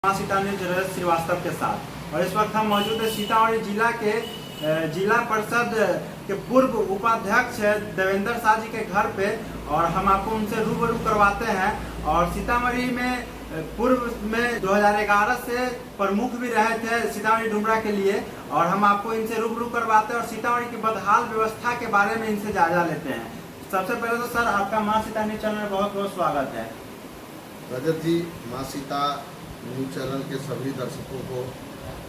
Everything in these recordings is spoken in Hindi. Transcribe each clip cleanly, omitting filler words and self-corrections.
सीतामढ़ी श्रीवास्तव के साथ। और इस वक्त हम मौजूद है सीतामढ़ी जिला के जिला परिषद के पूर्व उपाध्यक्ष देवेंद्र शाह जी के घर पे, और हम आपको उनसे रूबरू करवाते हैं। और सीतामढ़ी में पूर्व में 2011 से प्रमुख भी रहे थे सीतामढ़ी डुमरा के लिए, और हम आपको इनसे रूबरू करवाते हैं और सीतामढ़ी की बदहाल व्यवस्था के बारे में इनसे जायजा लेते हैं। सबसे पहले तो सर आपका माँ सीता न्यूज चैनल में बहुत बहुत स्वागत है। रजत जी, माँ सीता न्यूज चैनल के सभी दर्शकों को,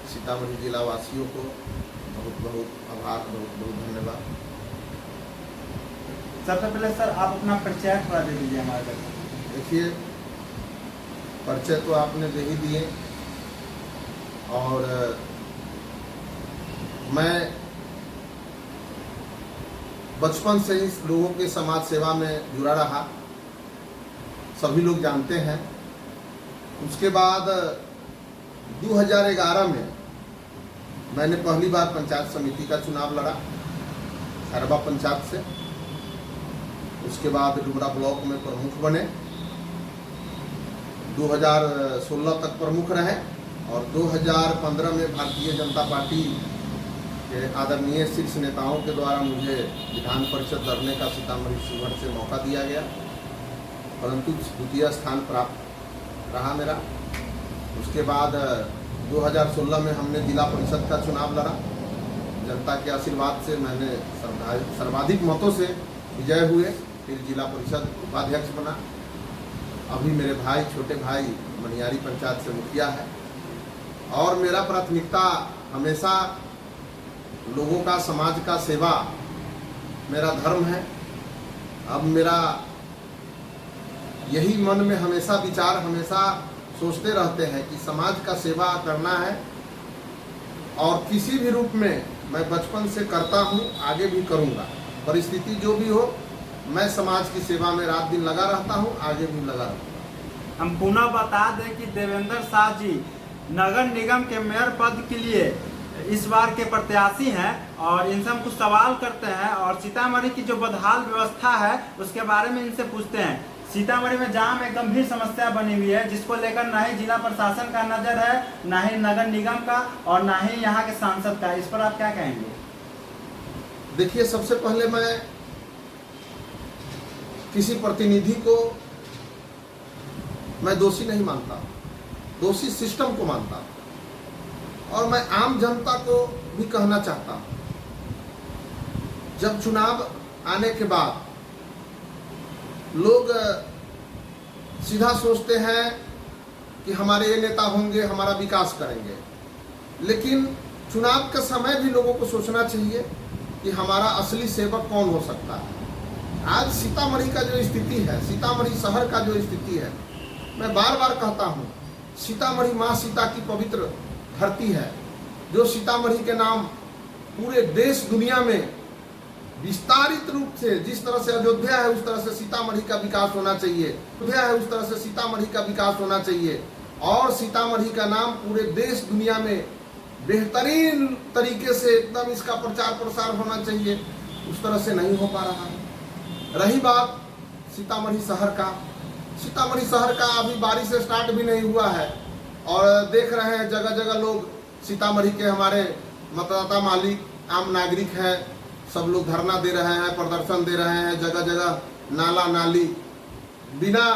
सीतामढ़ी जिला वासियों को बहुत बहुत आभार, बहुत बहुत धन्यवाद। सबसे पहले सर आप अपना परिचय थोड़ा दे दीजिए हमारे दर्शकों। देखिए, परिचय तो आपने दे ही दिए, और मैं बचपन से ही लोगों के समाज सेवा में जुड़ा रहा, सभी लोग जानते हैं। उसके बाद 2011 में मैंने पहली बार पंचायत समिति का चुनाव लड़ा, खैरबा पंचायत से। उसके बाद डुमरा ब्लॉक में प्रमुख बने, 2016 तक प्रमुख रहे, और 2015 में भारतीय जनता पार्टी के आदरणीय शीर्ष नेताओं के द्वारा मुझे विधान परिषद लड़ने का सीतामढ़ी शिवहर से मौका दिया गया, परंतु द्वितीय स्थान प्राप्त रहा मेरा। उसके बाद 2016 में हमने जिला परिषद का चुनाव लड़ा। जनता के आशीर्वाद से मैंने सर्वाधिक मतों से विजय हुए, फिर जिला परिषद उपाध्यक्ष बना। अभी मेरे भाई, छोटे भाई मनियारी पंचायत से मुखिया है, और मेरा प्राथमिकता हमेशा लोगों का, समाज का सेवा मेरा धर्म है। अब मेरा यही मन में हमेशा विचार, हमेशा सोचते रहते हैं कि समाज का सेवा करना है, और किसी भी रूप में मैं बचपन से करता हूँ, आगे भी करूँगा। परिस्थिति जो भी हो, मैं समाज की सेवा में रात दिन लगा रहता हूँ, आगे भी लगा रहूँगा। हम पुनः बता दें कि देवेंद्र शाह जी नगर निगम के मेयर पद के लिए इस बार के प्रत्याशी हैं, और इनसे हम कुछ सवाल करते हैं और सीतामढ़ी की जो बदहाल व्यवस्था है उसके बारे में इनसे पूछते हैं। सीतामढ़ी में जाम एक गंभीर समस्या बनी हुई है, जिसको लेकर ना ही जिला प्रशासन का नजर है, ना ही नगर निगम का, और ना ही यहाँ के सांसद का। इस पर आप क्या कहेंगे? देखिए, सबसे पहले मैं किसी प्रतिनिधि को मैं दोषी नहीं मानता, दोषी सिस्टम को मानता, और मैं आम जनता को भी कहना चाहता हूं, जब चुनाव आने के बाद लोग सीधा सोचते हैं कि हमारे ये नेता होंगे, हमारा विकास करेंगे, लेकिन चुनाव के समय भी लोगों को सोचना चाहिए कि हमारा असली सेवक कौन हो सकता है। आज सीतामढ़ी का जो स्थिति है, सीतामढ़ी शहर का जो स्थिति है, मैं बार बार कहता हूँ, सीतामढ़ी माँ सीता की पवित्र धरती है, जो सीतामढ़ी के नाम पूरे देश दुनिया में विस्तारित रूप से, जिस तरह से अयोध्या है उस तरह से सीतामढ़ी का विकास होना चाहिए, अयोध्या है उस तरह से सीतामढ़ी का विकास होना चाहिए, और सीतामढ़ी का नाम पूरे देश दुनिया में बेहतरीन तरीके से एकदम इसका प्रचार प्रसार होना चाहिए। उस तरह से नहीं हो पा रहा है। रही बात सीतामढ़ी शहर का, सीतामढ़ी शहर का अभी बारिश से स्टार्ट भी नहीं हुआ है, और देख रहे हैं जगह जगह लोग, सीतामढ़ी के हमारे मतदाता मालिक, आम नागरिक हैं, सब लोग धरना दे रहे हैं, प्रदर्शन दे रहे हैं, जगह जगह नाला नाली, बिना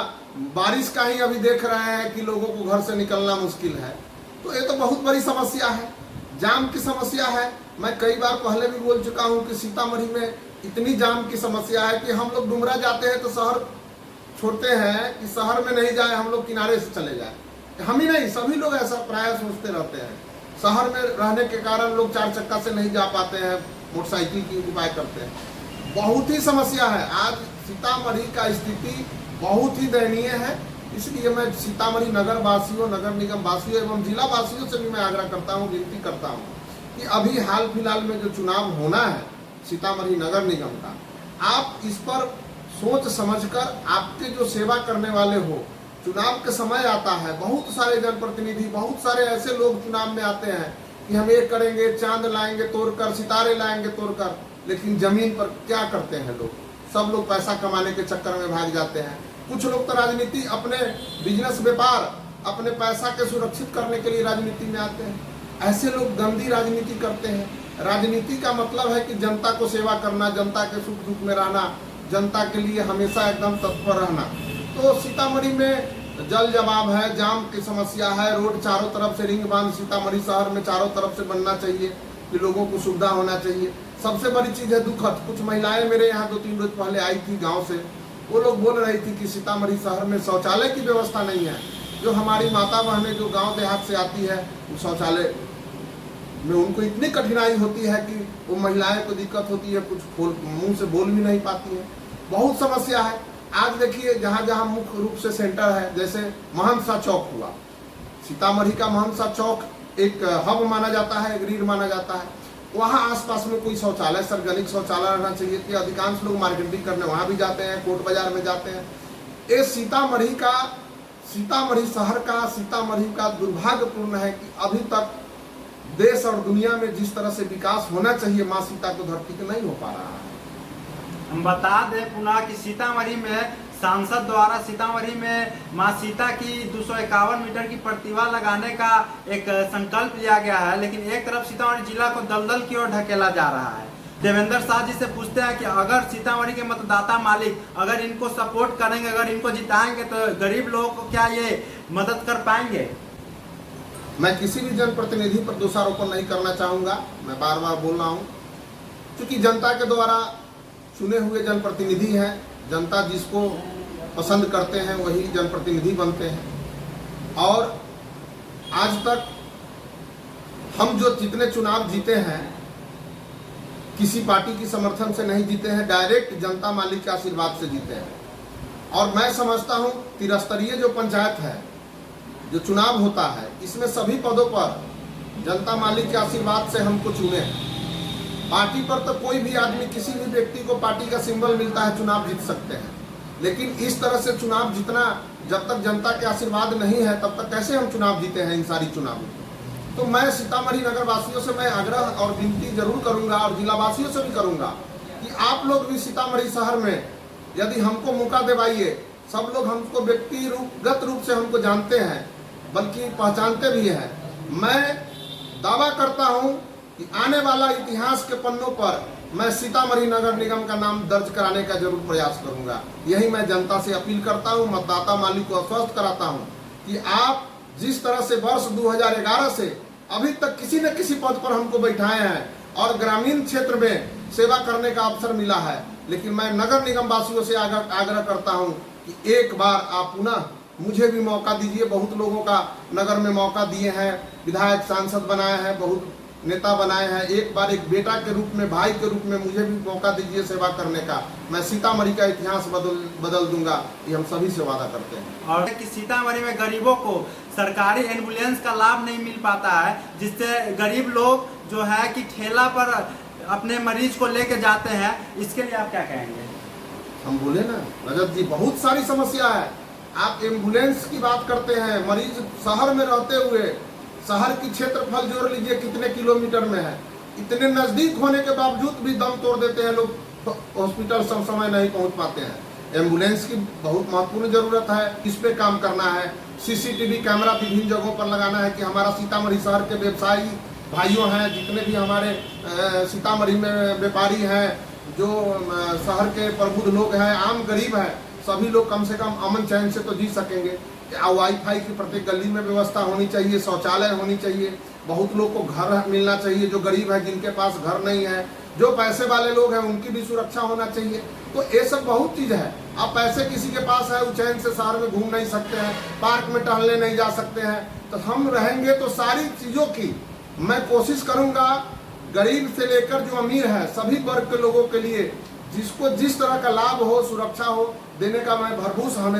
बारिश का ही अभी देख रहे हैं कि लोगों को घर से निकलना मुश्किल है। तो ये तो बहुत बड़ी समस्या है, जाम की समस्या है। मैं कई बार पहले भी बोल चुका हूँ कि सीतामढ़ी में इतनी जाम की समस्या है कि हम लोग डुमरा जाते हैं तो शहर छोड़ते हैं कि शहर में नहीं जाए, हम लोग किनारे से चले जाए। हम ही नहीं, सभी लोग ऐसा प्राय सोचते रहते हैं। शहर में रहने के कारण लोग चार चक्का से नहीं जा पाते हैं, मोटरसाइकिल की उपाय करते हैं। बहुत ही समस्या है। आज सीतामढ़ी का स्थिति बहुत ही दयनीय है। इसलिए मैं सीतामढ़ी नगर वासियों, नगर निगम वासियों एवं जिला वासियों से भी मैं आग्रह करता हूँ, विनती करता हूँ कि अभी हाल फिलहाल में जो चुनाव होना है सीतामढ़ी नगर निगम का, आप इस पर सोच समझकर, आपके जो सेवा करने वाले हो, चुनाव के समय आता है, बहुत सारे जनप्रतिनिधि, बहुत सारे ऐसे लोग चुनाव में आते हैं कि हम ये करेंगे, चांद लाएंगे तोड़कर, सितारे लाएंगे तोड़कर, लेकिन जमीन पर क्या करते हैं लोग? सब लोग पैसा कमाने के चक्कर में भाग जाते हैं। कुछ लोग तो राजनीति, अपने बिजनेस व्यापार अपने पैसा के सुरक्षित करने के लिए राजनीति में आते हैं। ऐसे लोग गंदी राजनीति करते हैं। राजनीति का मतलब है कि जनता को सेवा करना, जनता के सुख दुख में रहना, जनता के लिए हमेशा एकदम तत्पर रहना। तो सीतामढ़ी में जल जवाब है, जाम की समस्या है, रोड चारों तरफ से रिंग बांध सीतामढ़ी शहर में चारों तरफ से बनना चाहिए कि लोगों को सुविधा होना चाहिए। सबसे बड़ी चीज़ है दुखद, कुछ महिलाएं मेरे यहाँ 2-3 रोज पहले आई थी गांव से। वो लोग बोल रही थी कि सीतामढ़ी शहर में शौचालय की व्यवस्था नहीं है। जो हमारी माता बहनें जो गांव देहात से आती है, वो शौचालय में उनको इतनी कठिनाई होती है कि वो महिलाएं को दिक्कत होती है, कुछ मुंह से बोल भी नहीं पाती है। बहुत समस्या है। आज देखिए जहाँ जहाँ मुख्य रूप से सेंटर है, जैसे महंसा चौक हुआ, सीतामढ़ी का महंसा चौक एक हब माना जाता है, एक रीढ़ माना जाता है। वहाँ आसपास में कोई शौचालय, सार्वजनिक शौचालय रहना चाहिए कि अधिकांश लोग मार्केटिंग करने वहाँ भी जाते हैं, कोर्ट बाजार में जाते हैं। ये सीतामढ़ी शहर का, सीतामढ़ी का दुर्भाग्यपूर्ण है कि अभी तक देश और दुनिया में जिस तरह से विकास होना चाहिए माँ सीता को धरती पे नहीं हो पा रहा है। हम बता दें पुनः कि सीतामढ़ी में सांसद द्वारा सीतामढ़ी में मां सीता की 251 मीटर की प्रतिमा लगाने का एक संकल्प लिया गया है, लेकिन एक तरफ सीतामढ़ी जिला को दलदल की ओर ढकेला जा रहा है। देवेंद्र शाह जी से पूछते हैं कि अगर सीतामढ़ी के मतदाता मालिक अगर इनको सपोर्ट करेंगे, अगर इनको जिताएंगे तो गरीब लोगों को क्या ये मदद कर पाएंगे? मैं किसी भी जनप्रतिनिधि पर दोषारोपण नहीं करना चाहूँगा। मैं बार बार बोल रहा हूँ, क्योंकि जनता के द्वारा चुने हुए जनप्रतिनिधि हैं। जनता जिसको पसंद करते हैं वही जनप्रतिनिधि बनते हैं। और आज तक हम जो जितने चुनाव जीते हैं, किसी पार्टी की समर्थन से नहीं जीते हैं, डायरेक्ट जनता मालिक के आशीर्वाद से जीते हैं। और मैं समझता हूँ त्रिस्तरीय जो पंचायत है, जो चुनाव होता है, इसमें सभी पदों पर जनता मालिक के आशीर्वाद से हमको चुने हैं। पार्टी पर तो कोई भी आदमी, किसी भी व्यक्ति को पार्टी का सिंबल मिलता है, चुनाव जीत सकते हैं। लेकिन इस तरह से चुनाव जीतना, जब तक जनता के आशीर्वाद नहीं है तब तक कैसे हम चुनाव जीते हैं इन सारी चुनावों। तो मैं सीतामढ़ी नगर वासियों से मैं आग्रह और विनती जरूर करूंगा और जिला वासियों से भी करूंगा कि आप लोग भी सीतामढ़ी शहर में यदि हमको मौका दिवाइए। सब लोग हमको व्यक्तिगत रूप से हमको जानते हैं, बल्कि पहचानते भी हैं। मैं दावा करता हूं कि आने वाला इतिहास के पन्नों पर मैं सीतामढ़ी नगर निगम का नाम दर्ज कराने का जरूर प्रयास करूंगा। यही मैं जनता से अपील करता हूं, मतदाता मालिक को आश्वस्त कराता हूं कि आप जिस तरह से वर्ष 2011 से अभी तक किसी न किसी पद पर हमको बैठाए हैं और ग्रामीण क्षेत्र में सेवा करने का अवसर मिला है, लेकिन मैं नगर निगम वासियों से आग्रह करता हूं कि एक बार आप पुनः मुझे भी मौका दीजिए। बहुत लोगों का नगर में मौका दिए हैं, विधायक सांसद बनाए हैं, बहुत नेता बनाए हैं। एक बार एक बेटा के रूप में, भाई के रूप में मुझे भी मौका दीजिए सेवा करने का। मैं सीतामढ़ी का इतिहास बदल दूंगा, ये हम सभी से वादा करते हैं। और कि सीतामढ़ी में गरीबों को सरकारी एम्बुलेंस का लाभ नहीं मिल पाता है, जिससे गरीब लोग जो है कि ठेला पर अपने मरीज को लेके जाते हैं। इसके लिए आप क्या कहेंगे? हम बोले ना रजत जी, बहुत सारी समस्या है। आप एम्बुलेंस की बात करते हैं, मरीज शहर में रहते हुए, शहर की क्षेत्रफल जोड़ लीजिए कितने किलोमीटर में है, इतने नजदीक होने के बावजूद भी दम तोड़ देते हैं लोग, हॉस्पिटल सब समय नहीं पहुंच पाते हैं। एम्बुलेंस की बहुत महत्वपूर्ण जरूरत है, इस पे काम करना है। सीसीटीवी कैमरा विभिन्न जगहों पर लगाना है कि हमारा सीतामढ़ी शहर के व्यवसायी भाइयों हैं, जितने भी हमारे सीतामढ़ी में व्यापारी हैं, जो शहर के प्रबुद्ध लोग हैं, आम गरीब हैं, सभी लोग कम से कम अमन चैन से तो जी सकेंगे। वाईफाई की प्रत्येक गली में व्यवस्था होनी चाहिए, शौचालय होनी चाहिए, बहुत लोग को घर मिलना चाहिए, जो गरीब है जिनके पास घर नहीं है, जो पैसे वाले लोग हैं उनकी भी सुरक्षा होना चाहिए। तो ये सब बहुत चीज़ है। अब पैसे किसी के पास है, वो चैन से शहर में घूम नहीं सकते हैं, पार्क में टहलने नहीं जा सकते हैं। तो हम रहेंगे तो सारी चीज़ों की मैं कोशिश करूँगा, गरीब से लेकर जो अमीर है सभी वर्ग के लोगों के लिए जिसको जिस तरह का लाभ हो, सुरक्षा हो, देने का मैं भरपूर